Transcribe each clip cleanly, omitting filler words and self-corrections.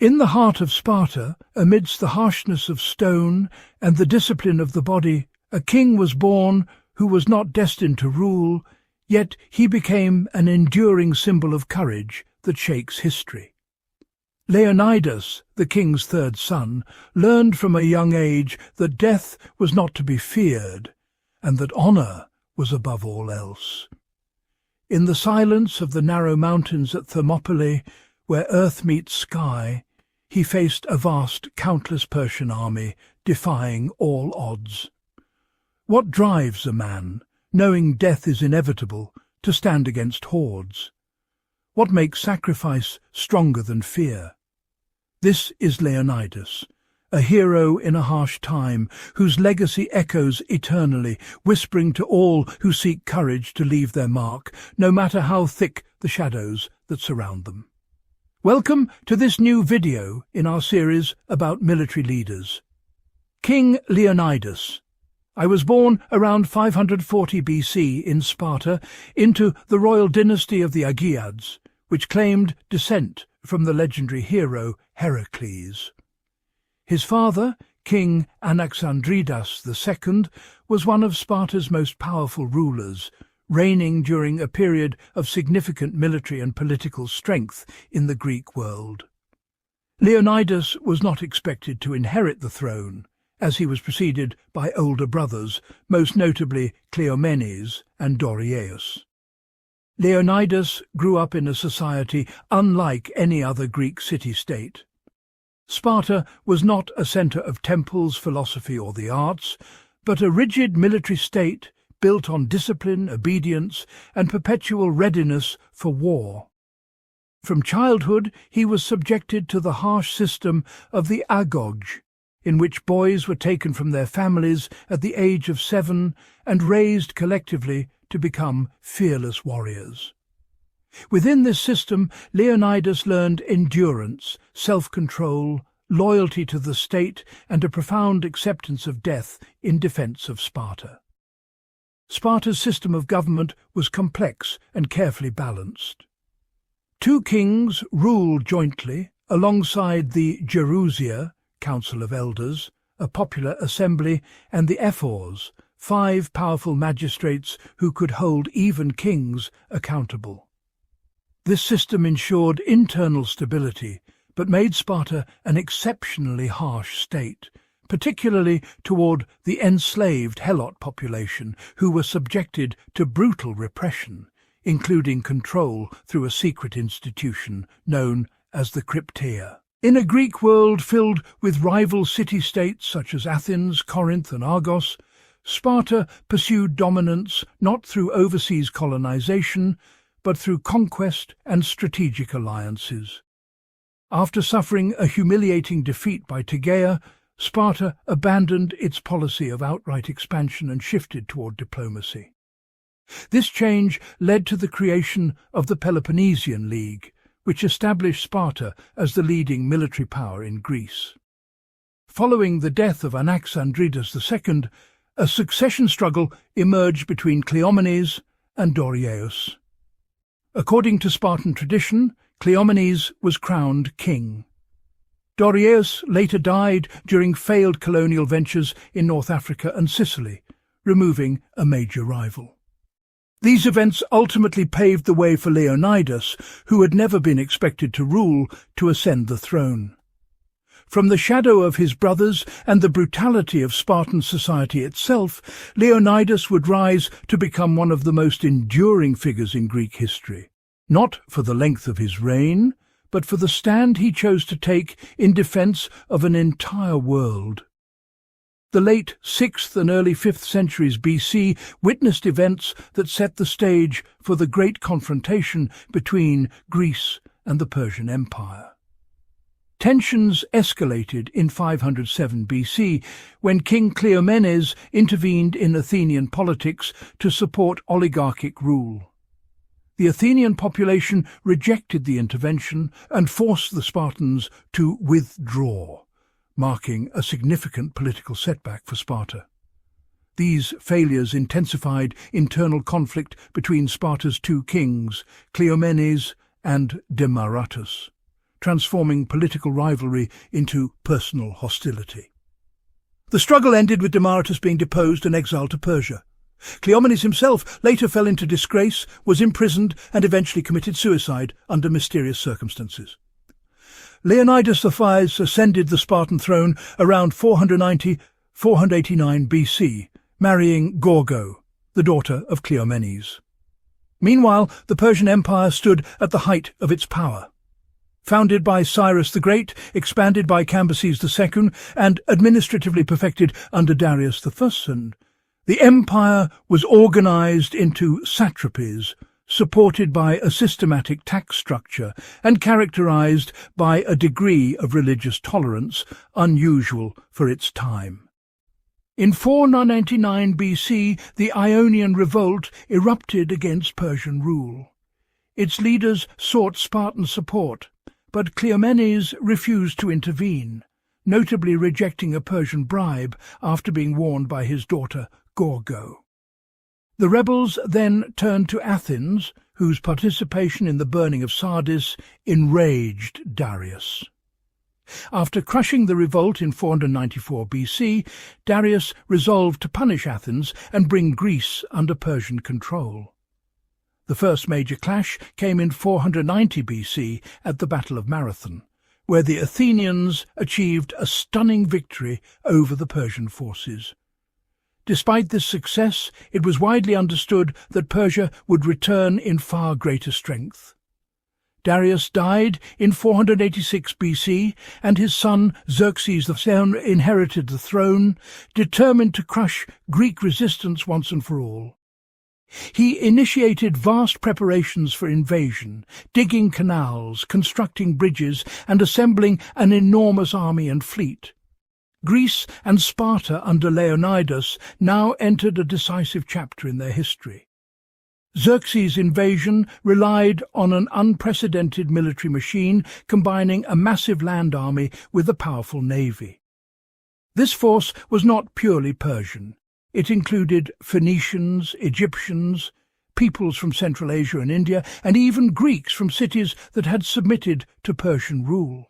In the heart of Sparta, amidst the harshness of stone and the discipline of the body, a king was born who was not destined to rule, yet he became an enduring symbol of courage that shakes history. Leonidas, the king's third son, learned from a young age that death was not to be feared, and that honour was above all else. In the silence of the narrow mountains at Thermopylae, where earth meets sky, he faced a vast, countless Persian army, defying all odds. What drives a man, knowing death is inevitable, to stand against hordes? What makes sacrifice stronger than fear? This is Leonidas, a hero in a harsh time, whose legacy echoes eternally, whispering to all who seek courage to leave their mark, no matter how thick the shadows that surround them. Welcome to this new video in our series about military leaders. King Leonidas. I was born around 540 BC in Sparta into the royal dynasty of the Aegeads, which claimed descent from the legendary hero Heracles. His father, King Anaxandridas II, was one of Sparta's most powerful rulers, reigning during a period of significant military and political strength in the Greek world. Leonidas was not expected to inherit the throne, as he was preceded by older brothers, most notably Cleomenes and Dorieus. Leonidas grew up in a society unlike any other Greek city-state. Sparta was not a centre of temples, philosophy or the arts, but a rigid military state built on discipline, obedience, and perpetual readiness for war. From childhood he was subjected to the harsh system of the agoge, in which boys were taken from their families at the age of 7 and raised collectively to become fearless warriors. Within this system, Leonidas learned endurance, self-control, loyalty to the state, and a profound acceptance of death in defence of Sparta. Sparta's system of government was complex and carefully balanced. 2 kings ruled jointly alongside the Gerousia, Council of Elders, a popular assembly, and the Ephors, 5 powerful magistrates who could hold even kings accountable. This system ensured internal stability, but made Sparta an exceptionally harsh state, particularly toward the enslaved Helot population, who were subjected to brutal repression, including control through a secret institution known as the Crypteia. In a Greek world filled with rival city-states such as Athens, Corinth and Argos, Sparta pursued dominance not through overseas colonization, but through conquest and strategic alliances. After suffering a humiliating defeat by Tegea, Sparta abandoned its policy of outright expansion and shifted toward diplomacy. This change led to the creation of the Peloponnesian League, which established Sparta as the leading military power in Greece. Following the death of Anaxandridas II, a succession struggle emerged between Cleomenes and Dorieus. According to Spartan tradition, Cleomenes was crowned king. Dorieus later died during failed colonial ventures in North Africa and Sicily, removing a major rival. These events ultimately paved the way for Leonidas, who had never been expected to rule, to ascend the throne. From the shadow of his brothers and the brutality of Spartan society itself, Leonidas would rise to become one of the most enduring figures in Greek history, not for the length of his reign, but for the stand he chose to take in defence of an entire world. The late 6th and early 5th centuries BC witnessed events that set the stage for the great confrontation between Greece and the Persian Empire. Tensions escalated in 507 BC when King Cleomenes intervened in Athenian politics to support oligarchic rule. The Athenian population rejected the intervention and forced the Spartans to withdraw, marking a significant political setback for Sparta. These failures intensified internal conflict between Sparta's 2 kings, Cleomenes and Demaratus, transforming political rivalry into personal hostility. The struggle ended with Demaratus being deposed and exiled to Persia. Cleomenes himself later fell into disgrace, was imprisoned, and eventually committed suicide under mysterious circumstances. Leonidas the Pious ascended the Spartan throne around 490–489 BC, marrying Gorgo, the daughter of Cleomenes. Meanwhile, the Persian Empire stood at the height of its power. Founded by Cyrus the Great, expanded by Cambyses II, and administratively perfected under Darius I, the empire was organized into satrapies, supported by a systematic tax structure and characterized by a degree of religious tolerance unusual for its time. In 499 BC, the Ionian Revolt erupted against Persian rule. Its leaders sought Spartan support, but Cleomenes refused to intervene, notably rejecting a Persian bribe after being warned by his daughter Gorgo. The rebels then turned to Athens, whose participation in the burning of Sardis enraged Darius. After crushing the revolt in 494 BC, Darius resolved to punish Athens and bring Greece under Persian control. The first major clash came in 490 BC at the Battle of Marathon, where the Athenians achieved a stunning victory over the Persian forces. Despite this success, it was widely understood that Persia would return in far greater strength. Darius died in 486 BC, and his son Xerxes II inherited the throne, determined to crush Greek resistance once and for all. He initiated vast preparations for invasion, digging canals, constructing bridges, and assembling an enormous army and fleet. Greece and Sparta under Leonidas now entered a decisive chapter in their history. Xerxes' invasion relied on an unprecedented military machine combining a massive land army with a powerful navy. This force was not purely Persian. It included Phoenicians, Egyptians, peoples from Central Asia and India, and even Greeks from cities that had submitted to Persian rule.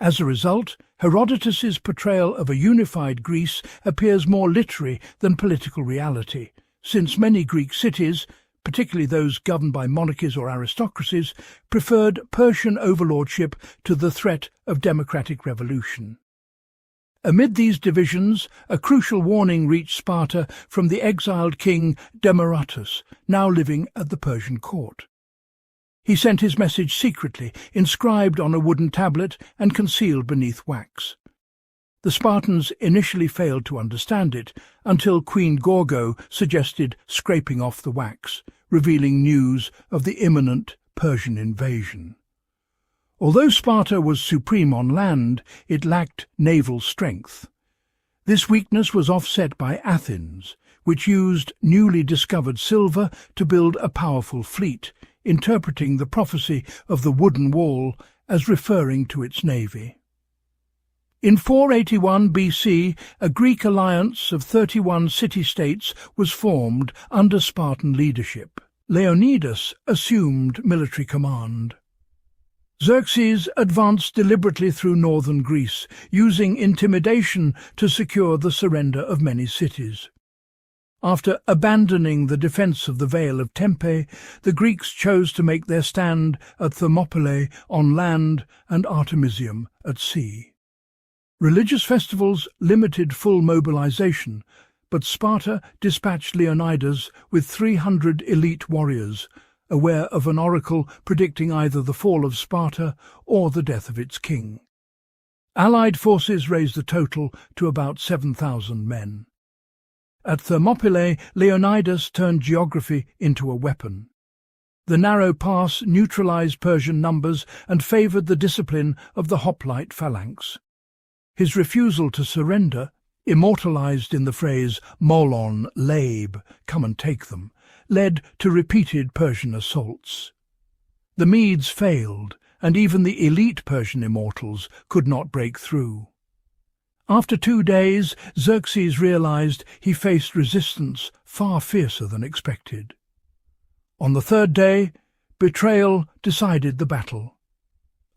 As a result, Herodotus's portrayal of a unified Greece appears more literary than political reality, since many Greek cities, particularly those governed by monarchies or aristocracies, preferred Persian overlordship to the threat of democratic revolution. Amid these divisions, a crucial warning reached Sparta from the exiled king Demaratus, now living at the Persian court. He sent his message secretly, inscribed on a wooden tablet and concealed beneath wax. The Spartans initially failed to understand it, until Queen Gorgo suggested scraping off the wax, revealing news of the imminent Persian invasion. Although Sparta was supreme on land, it lacked naval strength. This weakness was offset by Athens, which used newly discovered silver to build a powerful fleet, interpreting the prophecy of the wooden wall as referring to its navy. In 481 BC, a Greek alliance of 31 city-states was formed under Spartan leadership. Leonidas assumed military command. Xerxes advanced deliberately through northern Greece, using intimidation to secure the surrender of many cities. After abandoning the defence of the Vale of Tempe, the Greeks chose to make their stand at Thermopylae on land and Artemisium at sea. Religious festivals limited full mobilization, but Sparta dispatched Leonidas with 300 elite warriors, aware of an oracle predicting either the fall of Sparta or the death of its king. Allied forces raised the total to about 7,000 men. At Thermopylae, Leonidas turned geography into a weapon. The narrow pass neutralized Persian numbers and favored the discipline of the hoplite phalanx. His refusal to surrender, immortalized in the phrase "Molon, Labe, come and take them," led to repeated Persian assaults. The Medes failed, and even the elite Persian immortals could not break through. After 2 days, Xerxes realized he faced resistance far fiercer than expected. On the 3rd day, betrayal decided the battle.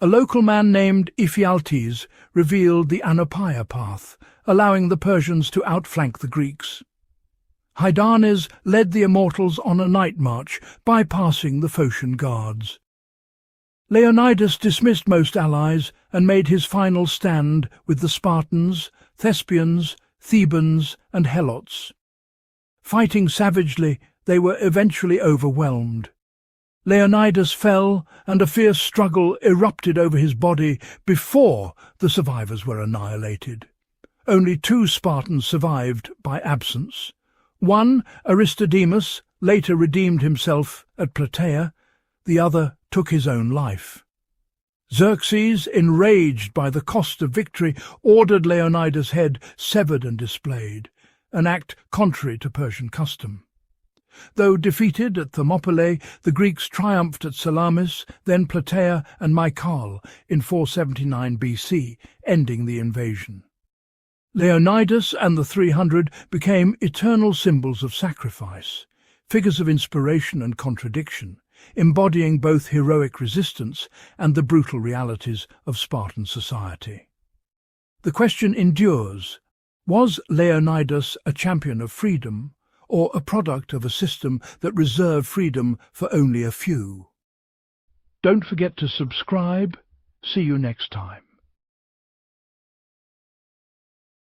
A local man named Ephialtes revealed the Anopaia path, allowing the Persians to outflank the Greeks. Hydarnes led the Immortals on a night march, bypassing the Phocian guards. Leonidas dismissed most allies and made his final stand with the Spartans, Thespians, Thebans, and Helots. Fighting savagely, they were eventually overwhelmed. Leonidas fell, and a fierce struggle erupted over his body before the survivors were annihilated. Only 2 Spartans survived by absence. One, Aristodemus, later redeemed himself at Plataea. The other took his own life. Xerxes, enraged by the cost of victory, ordered Leonidas' head severed and displayed, an act contrary to Persian custom. Though defeated at Thermopylae, the Greeks triumphed at Salamis, then Plataea and Mycale in 479 BC, ending the invasion. Leonidas and the 300 became eternal symbols of sacrifice, figures of inspiration and contradiction, embodying both heroic resistance and the brutal realities of Spartan society. The question endures: was Leonidas a champion of freedom, or a product of a system that reserved freedom for only a few? Don't forget to subscribe. See you next time.